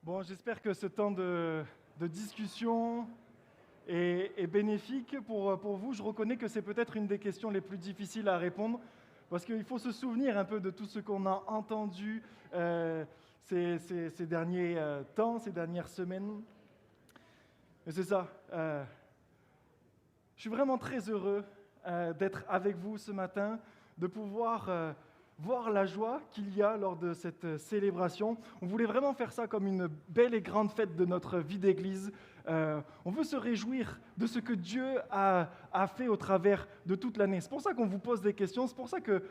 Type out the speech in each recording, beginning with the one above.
Bon, j'espère que ce temps de discussion est bénéfique pour vous. Je reconnais que c'est peut-être une des questions les plus difficiles à répondre, parce qu'il faut se souvenir un peu de tout ce qu'on a entendu ces derniers temps, ces dernières semaines. Mais c'est ça. Je suis vraiment très heureux d'être avec vous ce matin, de pouvoir voir la joie qu'il y a lors de cette célébration. On voulait vraiment faire ça comme une belle et grande fête de notre vie d'Église. On veut se réjouir de ce que Dieu a fait au travers de toute l'année. C'est pour ça qu'on vous pose des questions, c'est pour ça que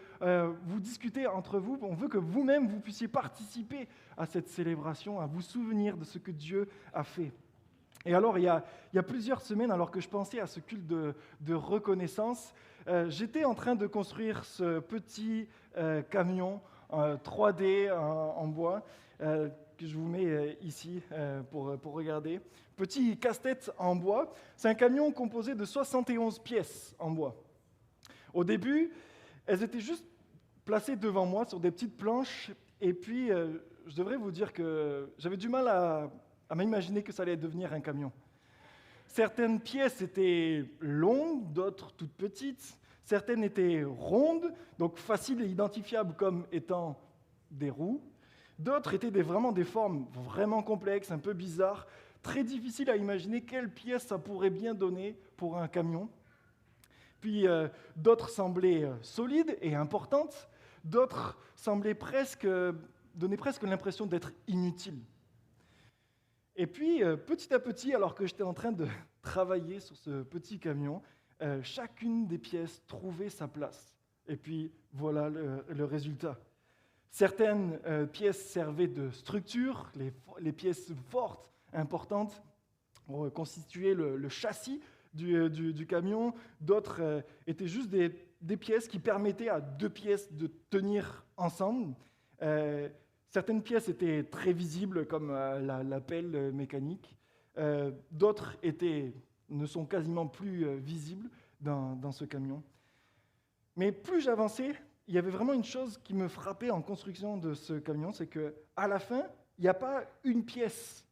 vous discutez entre vous. On veut que vous-même, vous puissiez participer à cette célébration, à vous souvenir de ce que Dieu a fait. Et alors, il y a plusieurs semaines, alors que je pensais à ce culte de reconnaissance, j'étais en train de construire ce petit camion 3D en bois que je vous mets ici pour regarder. Petit casse-tête en bois. C'est un camion composé de 71 pièces en bois. Au début, elles étaient juste placées devant moi sur des petites planches. Et puis, je devrais vous dire que j'avais du mal à m'imaginer que ça allait devenir un camion. Certaines pièces étaient longues, d'autres toutes petites. Certaines étaient rondes, donc faciles et identifiables comme étant des roues. D'autres étaient vraiment des formes vraiment complexes, un peu bizarres, très difficiles à imaginer quelle pièce ça pourrait bien donner pour un camion. Puis d'autres semblaient solides et importantes. D'autres semblaient donner presque l'impression d'être inutiles. Et puis, petit à petit, alors que j'étais en train de travailler sur ce petit camion, chacune des pièces trouvait sa place. Et puis, voilà le résultat. Certaines pièces servaient de structure, les pièces fortes, importantes, constituaient le châssis du camion. D'autres étaient juste des pièces qui permettaient à deux pièces de tenir ensemble. Certaines pièces étaient très visibles, comme la pelle mécanique. D'autres ne sont quasiment plus visibles dans ce camion. Mais plus j'avançais, il y avait vraiment une chose qui me frappait en construction de ce camion, c'est qu'à la fin, il n'y a pas une pièce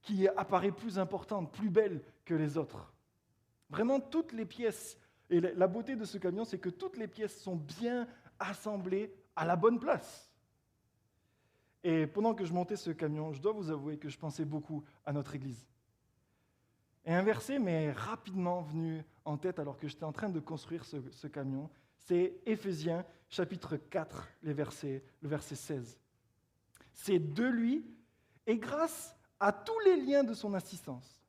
qui apparaît plus importante, plus belle que les autres. Vraiment, toutes les pièces, et la beauté de ce camion, c'est que toutes les pièces sont bien assemblées à la bonne place. Et pendant que je montais ce camion, je dois vous avouer que je pensais beaucoup à notre Église. Et un verset m'est rapidement venu en tête alors que j'étais en train de construire ce camion. C'est Éphésiens, chapitre 4, le verset 16. C'est de lui, et grâce à tous les liens de son assistance,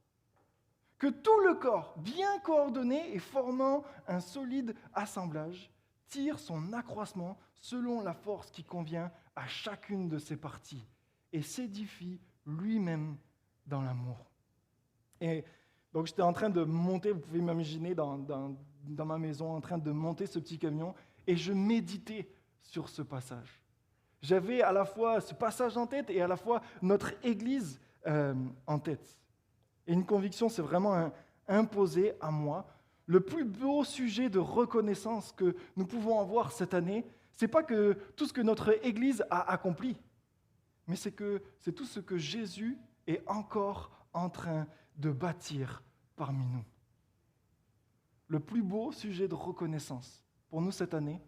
que tout le corps, bien coordonné et formant un solide assemblage, tire son accroissement selon la force qui convient à chacune de ses parties et s'édifie lui-même dans l'amour. Et donc j'étais en train de monter, vous pouvez m'imaginer dans ma maison, en train de monter ce petit camion, et je méditais sur ce passage. J'avais à la fois ce passage en tête et à la fois notre Église en tête. Et une conviction s'est vraiment imposée à moi. Le plus beau sujet de reconnaissance que nous pouvons avoir cette année, ce n'est pas que tout ce que notre Église a accompli, mais c'est tout ce que Jésus est encore en train de bâtir parmi nous. Le plus beau sujet de reconnaissance pour nous cette année,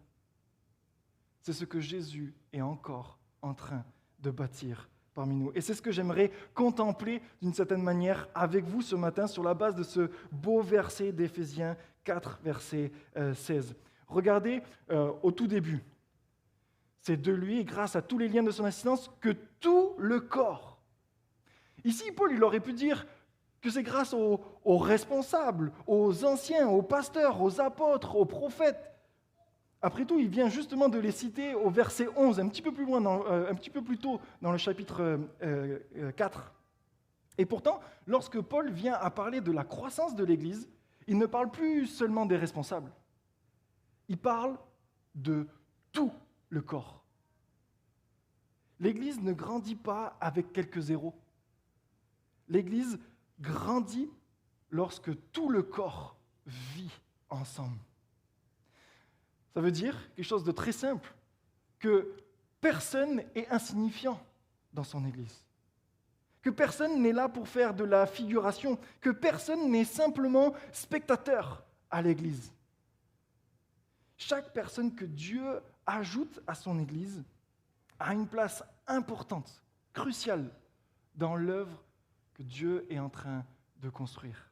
c'est ce que Jésus est encore en train de bâtir parmi nous. Et c'est ce que j'aimerais contempler d'une certaine manière avec vous ce matin sur la base de ce beau verset d'Éphésiens 4, verset 16. Regardez au tout début. C'est de lui, grâce à tous les liens de son assistance, que tout le corps. Ici, Paul, il aurait pu dire que c'est grâce aux responsables, aux anciens, aux pasteurs, aux apôtres, aux prophètes. Après tout, il vient justement de les citer au verset 11, un petit peu plus loin, un petit peu plus tôt dans le chapitre 4. Et pourtant, lorsque Paul vient à parler de la croissance de l'Église, il ne parle plus seulement des responsables. Il parle de tout le corps. L'Église ne grandit pas avec quelques zéros. L'Église grandit lorsque tout le corps vit ensemble. Ça veut dire quelque chose de très simple, que personne n'est insignifiant dans son Église. que personne n'est là pour faire de la figuration, que personne n'est simplement spectateur à l'Église. Chaque personne que Dieu ajoute à son Église a une place importante, cruciale, dans l'œuvre que Dieu est en train de construire.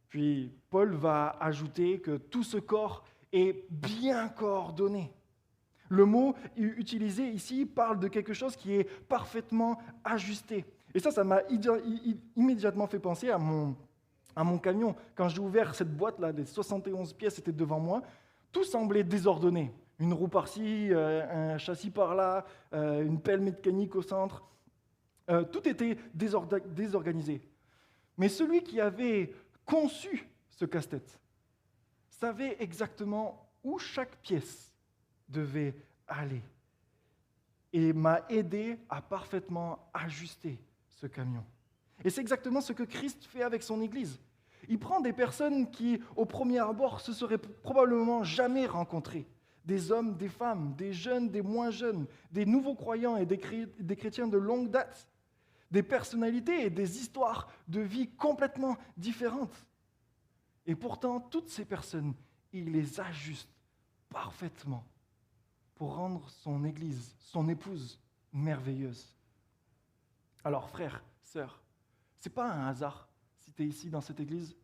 Puis Paul va ajouter que tout ce corps est bien coordonné. Le mot utilisé ici parle de quelque chose qui est parfaitement ajusté. Et ça m'a immédiatement fait penser à mon camion. Quand j'ai ouvert cette boîte-là, les 71 pièces étaient devant moi, tout semblait désordonné. Une roue par-ci, un châssis par-là, une pelle mécanique au centre. Tout était désorganisé. Mais celui qui avait conçu ce casse-tête savait exactement où chaque pièce devait aller et m'a aidé à parfaitement ajuster ce camion. Et c'est exactement ce que Christ fait avec son Église. Il prend des personnes qui, au premier abord, se seraient probablement jamais rencontrées. Des hommes, des femmes, des jeunes, des moins jeunes, des nouveaux croyants et des chrétiens de longue date. Des personnalités et des histoires de vie complètement différentes. Et pourtant, toutes ces personnes, il les ajuste parfaitement pour rendre son Église, son épouse, merveilleuse. Alors, frères, sœurs, ce n'est pas un hasard si tu es ici dans cette Église.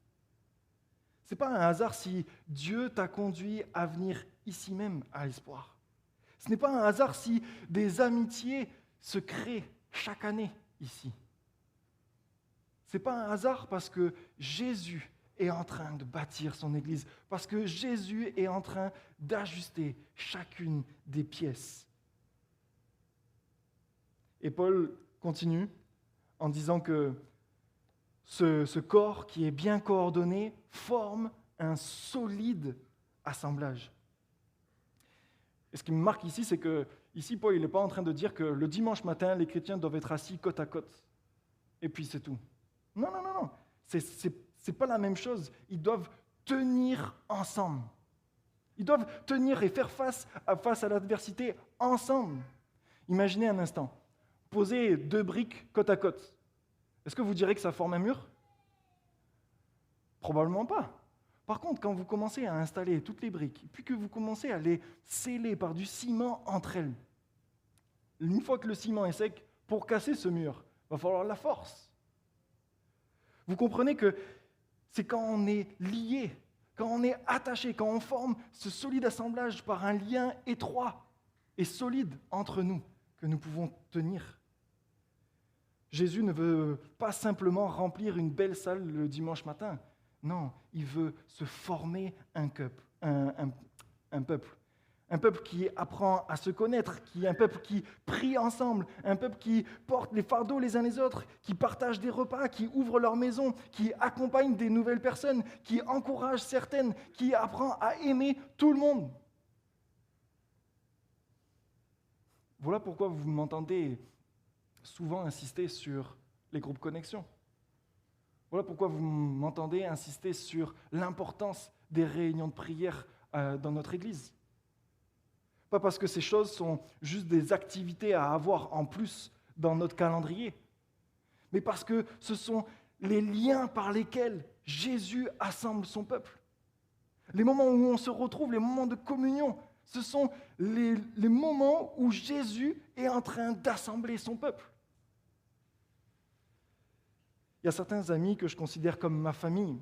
Ce n'est pas un hasard si Dieu t'a conduit à venir ici même à l'Espoir. Ce n'est pas un hasard si des amitiés se créent chaque année ici. Ce n'est pas un hasard parce que Jésus est en train de bâtir son Église, parce que Jésus est en train d'ajuster chacune des pièces. Et Paul continue en disant que ce corps qui est bien coordonné forme un solide assemblage. Et ce qui me marque ici, c'est que ici, Paul n'est pas en train de dire que le dimanche matin, les chrétiens doivent être assis côte à côte. Et puis c'est tout. Non. C'est pas la même chose. Ils doivent tenir ensemble. Ils doivent tenir et faire face à l'adversité ensemble. Imaginez un instant. Posez 2 briques côte à côte. Est-ce que vous direz que ça forme un mur? Probablement pas. Par contre, quand vous commencez à installer toutes les briques, puis que vous commencez à les sceller par du ciment entre elles, une fois que le ciment est sec, pour casser ce mur, il va falloir la force. Vous comprenez que c'est quand on est lié, quand on est attaché, quand on forme ce solide assemblage par un lien étroit et solide entre nous, que nous pouvons tenir. Jésus ne veut pas simplement remplir une belle salle le dimanche matin. Non, il veut se former un peuple. Un peuple qui apprend à se connaître, un peuple qui prie ensemble, un peuple qui porte les fardeaux les uns les autres, qui partage des repas, qui ouvre leur maison, qui accompagne des nouvelles personnes, qui encourage certaines, qui apprend à aimer tout le monde. Voilà pourquoi vous m'entendez souvent insister sur les groupes connexion. Voilà pourquoi vous m'entendez insister sur l'importance des réunions de prière dans notre Église. Pas parce que ces choses sont juste des activités à avoir en plus dans notre calendrier, mais parce que ce sont les liens par lesquels Jésus assemble son peuple. Les moments où on se retrouve, les moments de communion, ce sont les moments où Jésus est en train d'assembler son peuple. Il y a certains amis que je considère comme ma famille,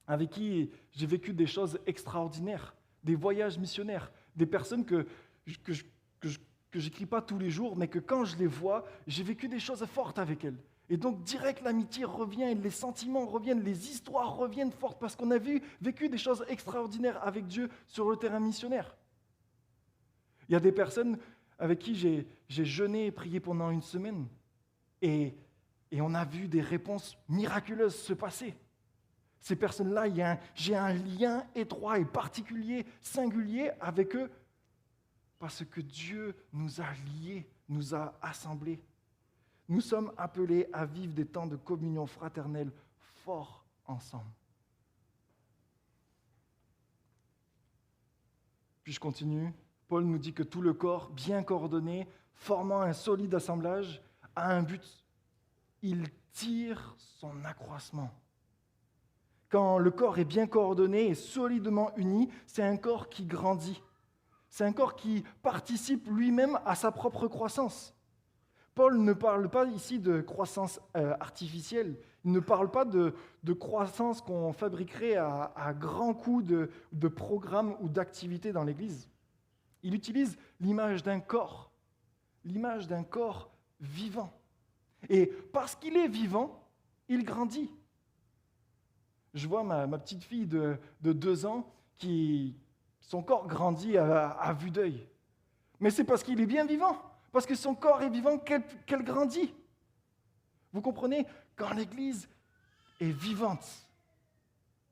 avec qui j'ai vécu des choses extraordinaires, des voyages missionnaires, des personnes que je n'écris pas tous les jours, mais que quand je les vois, j'ai vécu des choses fortes avec elles. Et donc, direct, l'amitié revient, les sentiments reviennent, les histoires reviennent fortes, parce qu'on a vécu des choses extraordinaires avec Dieu sur le terrain missionnaire. Il y a des personnes avec qui j'ai jeûné et prié pendant une semaine, et on a vu des réponses miraculeuses se passer. Ces personnes-là, j'ai un lien étroit et particulier, singulier avec eux, parce que Dieu nous a liés, nous a assemblés. Nous sommes appelés à vivre des temps de communion fraternelle forts ensemble. Puis je continue. Paul nous dit que tout le corps, bien coordonné, formant un solide assemblage, a un but. Il tire son accroissement. Quand le corps est bien coordonné et solidement uni, c'est un corps qui grandit. C'est un corps qui participe lui-même à sa propre croissance. Paul ne parle pas ici de croissance artificielle. Il ne parle pas de croissance qu'on fabriquerait à grands coups de programmes ou d'activités dans l'Église. Il utilise l'image d'un corps vivant. Et parce qu'il est vivant, il grandit. Je vois ma petite fille de 2 ans qui, son corps grandit à vue d'œil. Mais c'est parce qu'il est bien vivant, parce que son corps est vivant qu'elle grandit. Vous comprenez? Quand l'Église est vivante,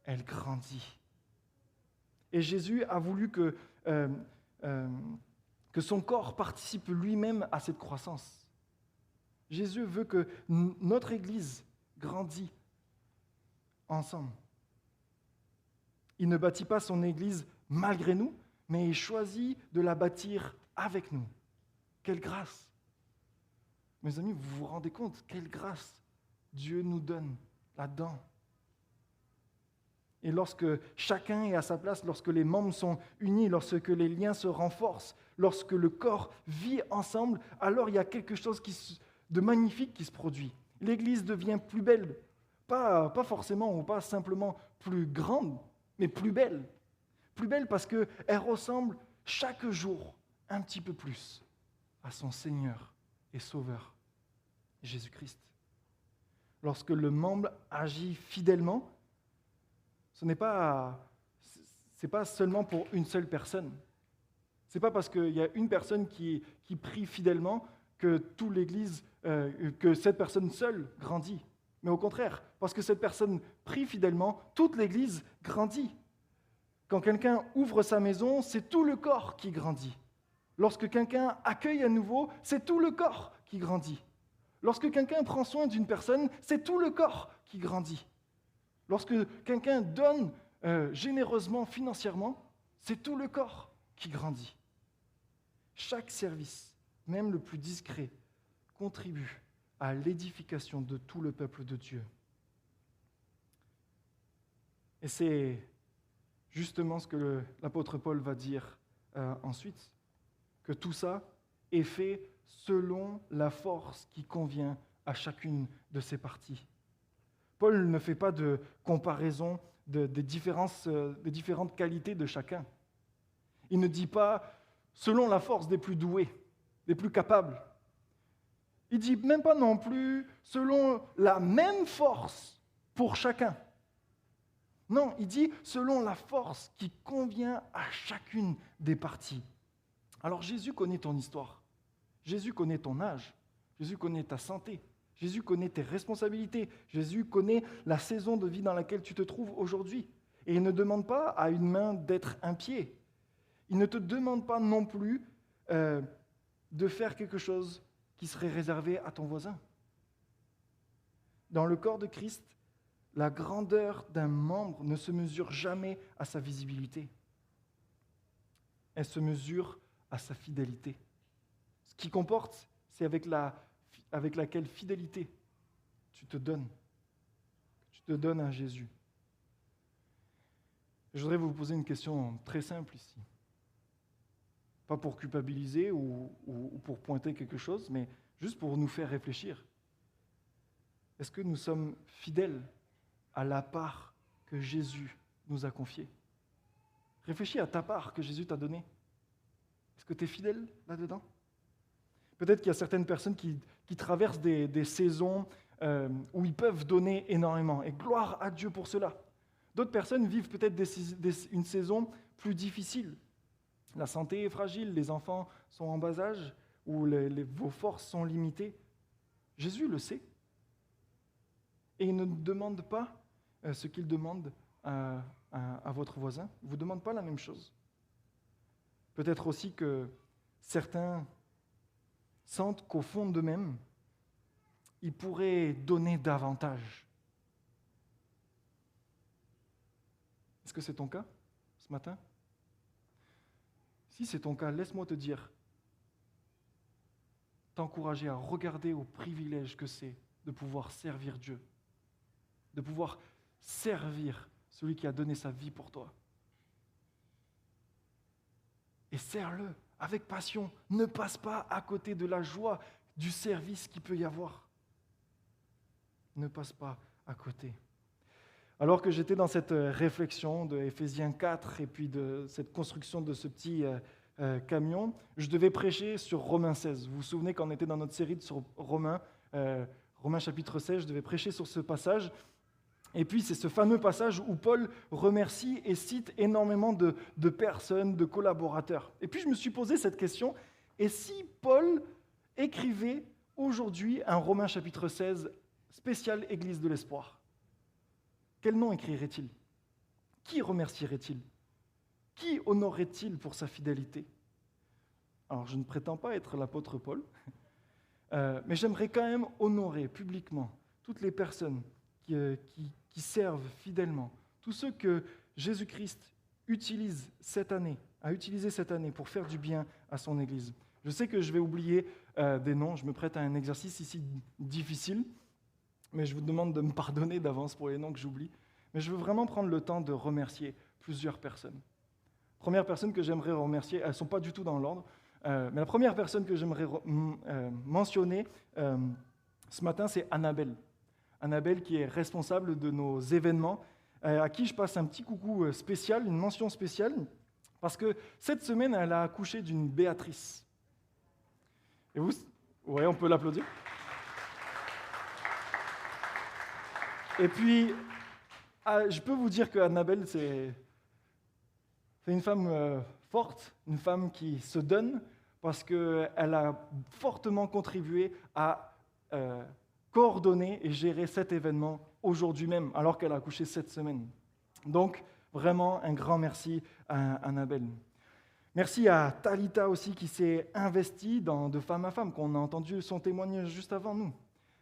elle grandit. Et Jésus a voulu que son corps participe lui-même à cette croissance. Jésus veut que notre Église grandisse ensemble. Il ne bâtit pas son Église malgré nous, mais il choisit de la bâtir avec nous. Quelle grâce! Mes amis, vous vous rendez compte, quelle grâce Dieu nous donne là-dedans. Et lorsque chacun est à sa place, lorsque les membres sont unis, lorsque les liens se renforcent, lorsque le corps vit ensemble, alors il y a quelque chose de magnifique qui se produit. L'Église devient plus belle, pas forcément ou pas simplement plus grande, mais plus belle. Plus belle parce qu'elle ressemble chaque jour un petit peu plus à son Seigneur et Sauveur, Jésus-Christ. Lorsque le membre agit fidèlement, ce n'est pas seulement pour une seule personne. Ce n'est pas parce qu'il y a une personne qui prie fidèlement que toute l'Église, que cette personne seule grandit. Mais au contraire, parce que cette personne prie fidèlement, toute l'Église grandit. Quand quelqu'un ouvre sa maison, c'est tout le corps qui grandit. Lorsque quelqu'un accueille à nouveau, c'est tout le corps qui grandit. Lorsque quelqu'un prend soin d'une personne, c'est tout le corps qui grandit. Lorsque quelqu'un donne généreusement, financièrement, c'est tout le corps qui grandit. Chaque service, même le plus discret, contribue à l'édification de tout le peuple de Dieu. Et c'est justement ce que l'apôtre Paul va dire ensuite, que tout ça est fait selon la force qui convient à chacune de ses parties. Paul ne fait pas de comparaison des différentes qualités de chacun. Il ne dit pas selon la force des plus doués, des plus capables. Il ne dit même pas non plus selon la même force pour chacun. Non, il dit selon la force qui convient à chacune des parties. Alors Jésus connaît ton histoire, Jésus connaît ton âge, Jésus connaît ta santé, Jésus connaît tes responsabilités, Jésus connaît la saison de vie dans laquelle tu te trouves aujourd'hui. Et il ne demande pas à une main d'être un pied. Il ne te demande pas non plus de faire quelque chose qui serait réservé à ton voisin. Dans le corps de Christ, la grandeur d'un membre ne se mesure jamais à sa visibilité. Elle se mesure à sa fidélité. Ce qui comporte, c'est avec laquelle fidélité tu te donnes à Jésus. Je voudrais vous poser une question très simple ici. Pas pour culpabiliser ou pour pointer quelque chose, mais juste pour nous faire réfléchir. Est-ce que nous sommes fidèles à la part que Jésus nous a confiée? Réfléchis à ta part que Jésus t'a donnée. Est-ce que tu es fidèle là-dedans? Peut-être qu'il y a certaines personnes qui traversent des saisons où ils peuvent donner énormément. Et gloire à Dieu pour cela. D'autres personnes vivent peut-être une saison plus difficile. La santé est fragile, les enfants sont en bas âge, ou vos forces sont limitées. Jésus le sait. Et il ne demande pas ce qu'il demande à votre voisin. Il ne vous demande pas la même chose. Peut-être aussi que certains sentent qu'au fond d'eux-mêmes, ils pourraient donner davantage. Est-ce que c'est ton cas ce matin? Si c'est ton cas, laisse-moi te dire t'encourager à regarder au privilège que c'est de pouvoir servir Dieu, de pouvoir servir celui qui a donné sa vie pour toi. Et sers-le avec passion. Ne passe pas à côté de la joie du service qu'il peut y avoir. Ne passe pas à côté. Alors que j'étais dans cette réflexion de Éphésiens 4 et puis de cette construction de ce petit camion, je devais prêcher sur Romains 16. Vous vous souvenez quand on était dans notre série sur Romains chapitre 16, je devais prêcher sur ce passage. Et puis c'est ce fameux passage où Paul remercie et cite énormément de personnes, de collaborateurs. Et puis je me suis posé cette question, et si Paul écrivait aujourd'hui un Romains chapitre 16 spécial Église de l'Espoir, quel nom écrirait-il? Qui remercierait-il? Qui honorerait-il pour sa fidélité? Alors je ne prétends pas être l'apôtre Paul, mais j'aimerais quand même honorer publiquement toutes les personnes qui servent fidèlement, tous ceux que Jésus-Christ a utilisé cette année pour faire du bien à son Église. Je sais que je vais oublier des noms, je me prête à un exercice ici difficile, mais je vous demande de me pardonner d'avance pour les noms que j'oublie. Mais je veux vraiment prendre le temps de remercier plusieurs personnes. Première personne que j'aimerais remercier, elles ne sont pas du tout dans l'ordre, mais la première personne que j'aimerais mentionner ce matin, c'est Annabelle. Annabelle qui est responsable de nos événements, à qui je passe un petit coucou spécial, une mention spéciale, parce que cette semaine, elle a accouché d'une Béatrice. Et vous, ouais, on peut l'applaudir. Et puis, je peux vous dire que Annabelle, c'est une femme forte, une femme qui se donne, parce qu'elle a fortement contribué à coordonner et gérer cet événement aujourd'hui même, alors qu'elle a accouché cette semaine. Donc, vraiment, un grand merci à Annabelle. Merci à Talita aussi, qui s'est investie de femme à femme, qu'on a entendu son témoignage juste avant nous.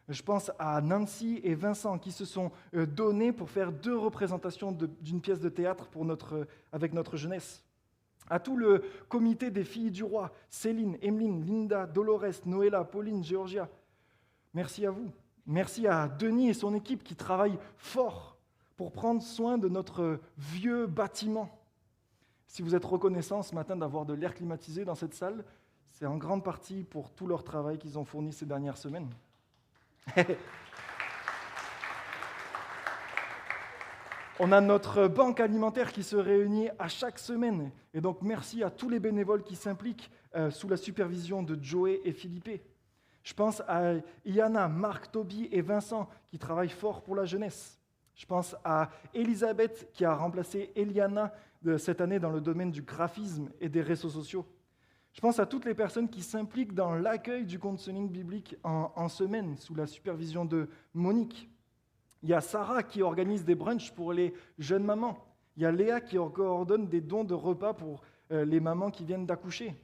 Je pense à Nancy et Vincent, qui se sont donnés pour faire 2 représentations d'une pièce de théâtre avec notre jeunesse. À tout le comité des filles du roi, Céline, Emeline, Linda, Dolores, Noëlla, Pauline, Georgia. Merci à vous. Merci à Denis et son équipe qui travaillent fort pour prendre soin de notre vieux bâtiment. Si vous êtes reconnaissants ce matin d'avoir de l'air climatisé dans cette salle, c'est en grande partie pour tout leur travail qu'ils ont fourni ces dernières semaines. On a notre banque alimentaire qui se réunit à chaque semaine. Et donc, merci à tous les bénévoles qui s'impliquent sous la supervision de Joey et Philippe. Je pense à Iana, Marc, Toby et Vincent qui travaillent fort pour la jeunesse. Je pense à Elisabeth qui a remplacé Eliana cette année dans le domaine du graphisme et des réseaux sociaux. Je pense à toutes les personnes qui s'impliquent dans l'accueil du counseling biblique en semaine sous la supervision de Monique. Il y a Sarah qui organise des brunchs pour les jeunes mamans. Il y a Léa qui coordonne des dons de repas pour les mamans qui viennent d'accoucher.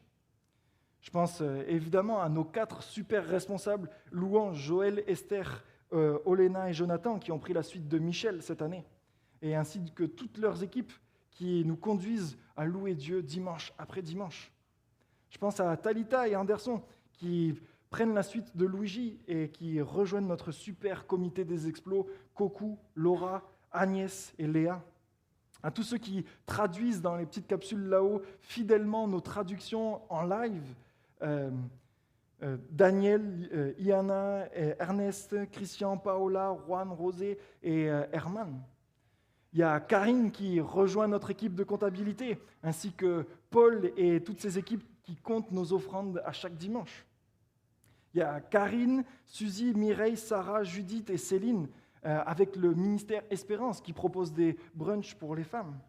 Je pense évidemment à nos 4 super responsables, Louange, Joël, Esther, Olena et Jonathan, qui ont pris la suite de Michel cette année, et ainsi que toutes leurs équipes qui nous conduisent à louer Dieu dimanche après dimanche. Je pense à Talita et Anderson, qui prennent la suite de Luigi et qui rejoignent notre super comité des explos, Coco, Laura, Agnès et Léa. À tous ceux qui traduisent dans les petites capsules là-haut fidèlement nos traductions en live, Daniel, Iana, Ernest, Christian, Paola, Juan, Rosé et Herman. Il y a Karine qui rejoint notre équipe de comptabilité, ainsi que Paul et toutes ses équipes qui comptent nos offrandes à chaque dimanche. Il y a Karine, Suzy, Mireille, Sarah, Judith et Céline avec le ministère Espérance qui propose des brunchs pour les femmes.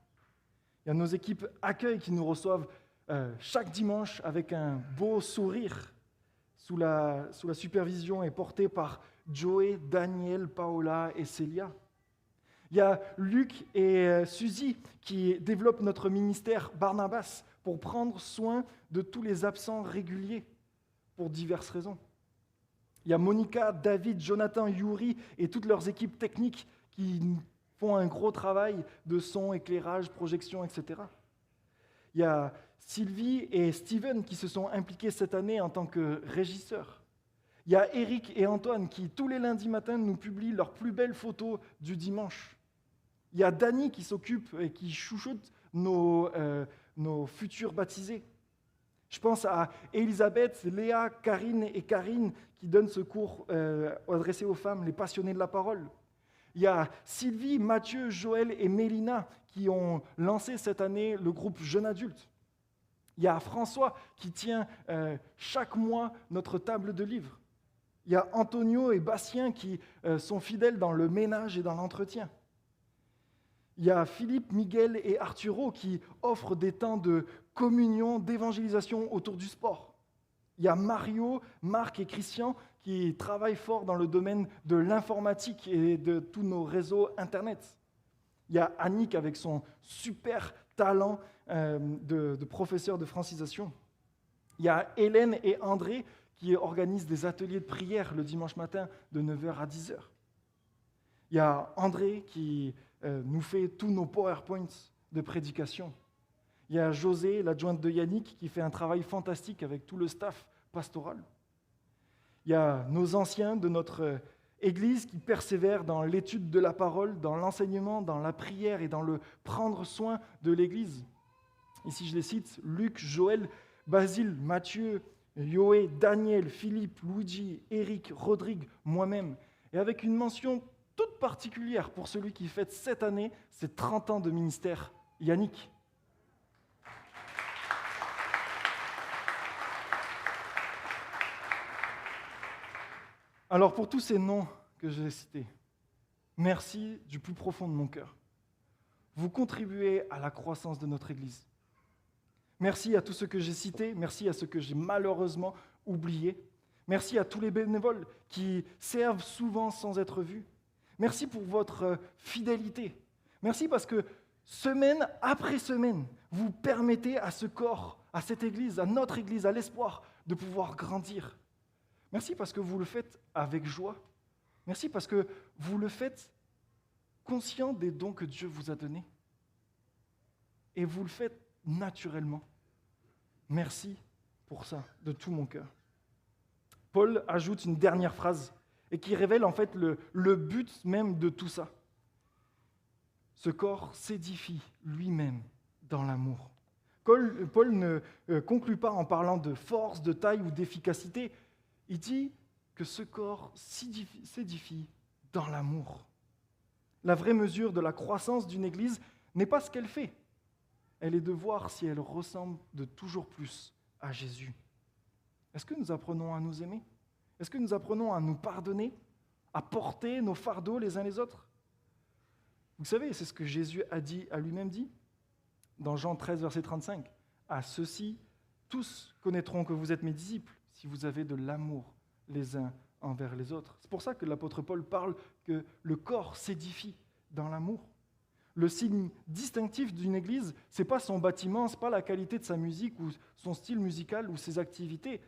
Il y a nos équipes accueil qui nous reçoivent chaque dimanche avec un beau sourire sous la supervision et portée par Joey, Daniel, Paola et Célia. Il y a Luc et Suzy qui développent notre ministère Barnabas pour prendre soin de tous les absents réguliers pour diverses raisons. Il y a Monica, David, Jonathan, Yuri et toutes leurs équipes techniques qui font un gros travail de son, éclairage, projection, etc. Il y a Sylvie et Steven qui se sont impliqués cette année en tant que régisseurs. Il y a Eric et Antoine qui, tous les lundis matins, nous publient leurs plus belles photos du dimanche. Il y a Dany qui s'occupe et qui chouchoute nos futurs baptisés. Je pense à Elisabeth, Léa, Karine et Karine qui donnent ce cours adressé aux femmes, les passionnés de la parole. Il y a Sylvie, Mathieu, Joël et Mélina qui ont lancé cette année le groupe Jeunes Adultes. Il y a François qui tient chaque mois notre table de livres. Il y a Antonio et Bastien qui sont fidèles dans le ménage et dans l'entretien. Il y a Philippe, Miguel et Arturo qui offrent des temps de communion, d'évangélisation autour du sport. Il y a Mario, Marc et Christian qui travaillent fort dans le domaine de l'informatique et de tous nos réseaux Internet. Il y a Annick avec son super talent de professeur de francisation. Il y a Hélène et André qui organisent des ateliers de prière le dimanche matin de 9h à 10h. Il y a André qui nous fait tous nos PowerPoints de prédication. Il y a José, l'adjointe de Yannick, qui fait un travail fantastique avec tout le staff pastoral. Il y a nos anciens de notre Église qui persévèrent dans l'étude de la parole, dans l'enseignement, dans la prière et dans le prendre soin de l'Église. Ici, je les cite, Luc, Joël, Basile, Mathieu, Yoé, Daniel, Philippe, Luigi, Eric, Rodrigue, moi-même. Et avec une mention toute particulière pour celui qui fête cette année ses 30 ans de ministère, Yannick. Alors pour tous ces noms que j'ai cités, merci du plus profond de mon cœur. Vous contribuez à la croissance de notre Église. Merci à tous ceux que j'ai cités, merci à ceux que j'ai malheureusement oubliés. Merci à tous les bénévoles qui servent souvent sans être vus. Merci pour votre fidélité. Merci parce que semaine après semaine, vous permettez à ce corps, à cette Église, à notre Église, à l'espoir de pouvoir grandir. Merci parce que vous le faites avec joie. Merci parce que vous le faites conscient des dons que Dieu vous a donnés. Et vous le faites naturellement. Merci pour ça, de tout mon cœur. Paul ajoute une dernière phrase et qui révèle en fait le but même de tout ça. Ce corps s'édifie lui-même dans l'amour. Paul ne conclut pas en parlant de force, de taille ou d'efficacité. Il dit que ce corps s'édifie dans l'amour. La vraie mesure de la croissance d'une Église n'est pas ce qu'elle fait. Elle est de voir si elle ressemble de toujours plus à Jésus. Est-ce que nous apprenons à nous aimer? Est-ce que nous apprenons à nous pardonner, à porter nos fardeaux les uns les autres? Vous savez, c'est ce que Jésus a lui-même dit dans Jean 13, verset 35. « À ceux-ci, tous connaîtront que vous êtes mes disciples, si vous avez de l'amour les uns envers les autres. » C'est pour ça que l'apôtre Paul parle que le corps s'édifie dans l'amour. Le signe distinctif d'une église, ce n'est pas son bâtiment, ce n'est pas la qualité de sa musique ou son style musical ou ses activités.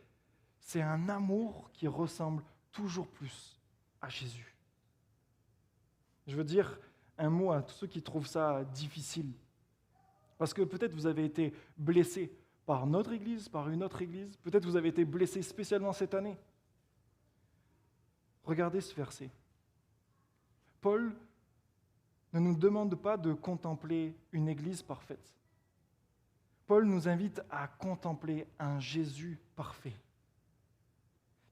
C'est un amour qui ressemble toujours plus à Jésus. Je veux dire un mot à tous ceux qui trouvent ça difficile. Parce que peut-être vous avez été blessés par notre église, par une autre église. Peut-être vous avez été blessés spécialement cette année. Regardez ce verset. Paul ne nous demande pas de contempler une église parfaite. Paul nous invite à contempler un Jésus parfait,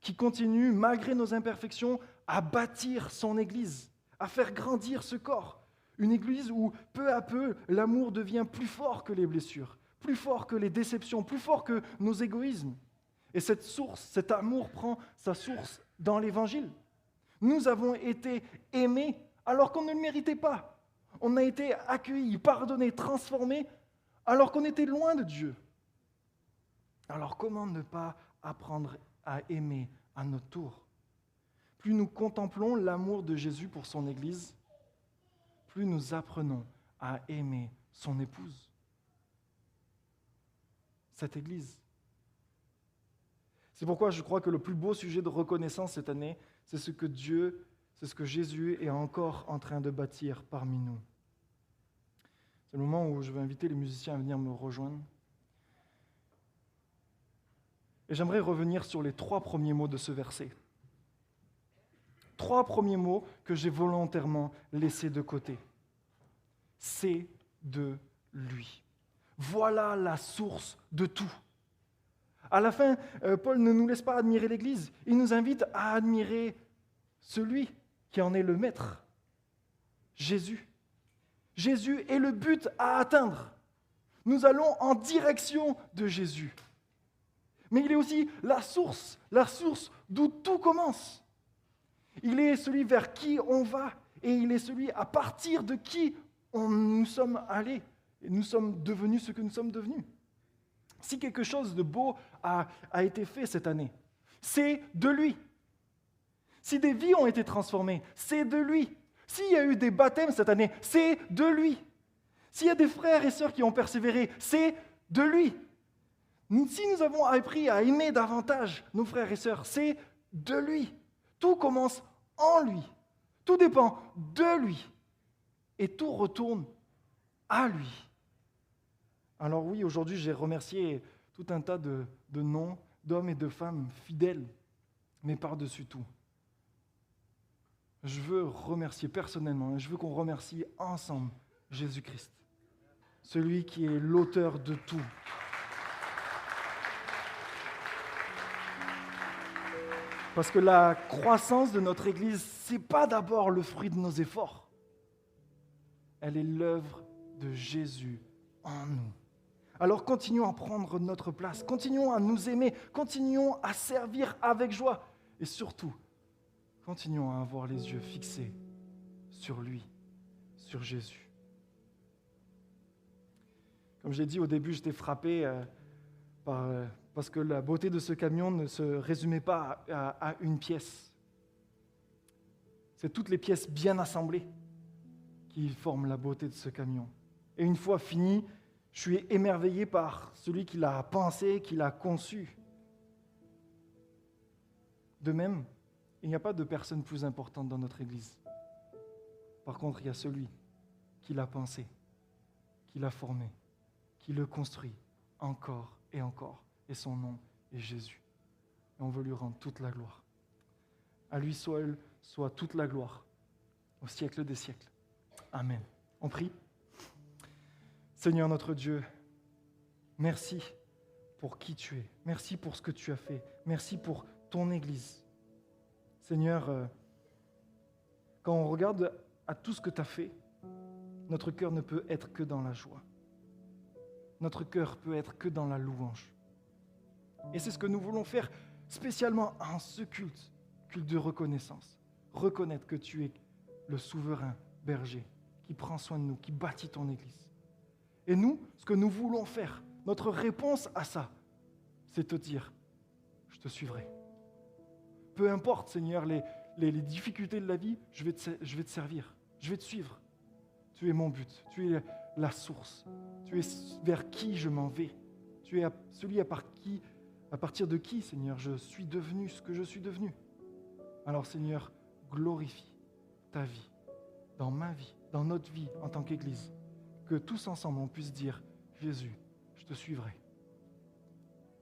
qui continue, malgré nos imperfections, à bâtir son église, à faire grandir ce corps. Une église où, peu à peu, l'amour devient plus fort que les blessures, plus fort que les déceptions, plus fort que nos égoïsmes. Et cette source, cet amour prend sa source dans l'Évangile. Nous avons été aimés alors qu'on ne le méritait pas. On a été accueillis, pardonnés, transformés alors qu'on était loin de Dieu. Alors comment ne pas apprendre à aimer à notre tour? Plus nous contemplons l'amour de Jésus pour son Église, plus nous apprenons à aimer son épouse, cette Église. C'est pourquoi je crois que le plus beau sujet de reconnaissance cette année, c'est ce que Jésus est encore en train de bâtir parmi nous. C'est le moment où je vais inviter les musiciens à venir me rejoindre. Et j'aimerais revenir sur les 3 premiers mots de ce verset. 3 premiers mots que j'ai volontairement laissés de côté. C'est de lui. Voilà la source de tout. À la fin, Paul ne nous laisse pas admirer l'Église. Il nous invite à admirer celui qui en est le maître, Jésus. Jésus est le but à atteindre. Nous allons en direction de Jésus. Mais il est aussi la source d'où tout commence. Il est celui vers qui on va et il est celui à partir de qui nous sommes allés et nous sommes devenus ce que nous sommes devenus. Si quelque chose de beau a été fait cette année, c'est de lui. Si des vies ont été transformées, c'est de lui. S'il y a eu des baptêmes cette année, c'est de lui. S'il y a des frères et sœurs qui ont persévéré, c'est de lui. Si nous avons appris à aimer davantage nos frères et sœurs, c'est de lui. Tout commence en lui. Tout dépend de lui. Et tout retourne à lui. Alors oui, aujourd'hui, j'ai remercié tout un tas de noms, d'hommes et de femmes fidèles, mais par-dessus tout, je veux remercier personnellement, et je veux qu'on remercie ensemble Jésus-Christ, celui qui est l'auteur de tout. Parce que la croissance de notre Église, ce n'est pas d'abord le fruit de nos efforts. Elle est l'œuvre de Jésus en nous. Alors continuons à prendre notre place, continuons à nous aimer, continuons à servir avec joie. Et surtout, continuons à avoir les yeux fixés sur lui, sur Jésus. Comme j'ai dit au début, j'étais frappé parce que la beauté de ce camion ne se résumait pas à une pièce. C'est toutes les pièces bien assemblées qui forment la beauté de ce camion. Et une fois fini, je suis émerveillé par celui qui l'a pensé, qui l'a conçu. De même, il n'y a pas de personne plus importante dans notre Église. Par contre, il y a celui qui l'a pensé, qui l'a formé, qui le construit encore et encore. Et son nom est Jésus. Et on veut lui rendre toute la gloire. À lui seul soit toute la gloire, au siècle des siècles. Amen. On prie. Seigneur notre Dieu, merci pour qui tu es. Merci pour ce que tu as fait. Merci pour ton Église. Seigneur, quand on regarde à tout ce que tu as fait, notre cœur ne peut être que dans la joie. Notre cœur peut être que dans la louange. Et c'est ce que nous voulons faire spécialement en ce culte de reconnaissance. Reconnaître que tu es le souverain berger qui prend soin de nous, qui bâtit ton Église. Et nous, ce que nous voulons faire, notre réponse à ça, c'est te dire, je te suivrai. Peu importe, Seigneur, les difficultés de la vie, je vais te servir, je vais te suivre. Tu es mon but, tu es la source, tu es vers qui je m'en vais. Tu es celui à partir de qui, Seigneur, je suis devenu ce que je suis devenu. Alors, Seigneur, glorifie ta vie, dans ma vie, dans notre vie en tant qu'Église. Que tous ensemble, on puisse dire, Jésus, je te suivrai.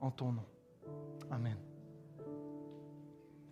En ton nom. Amen.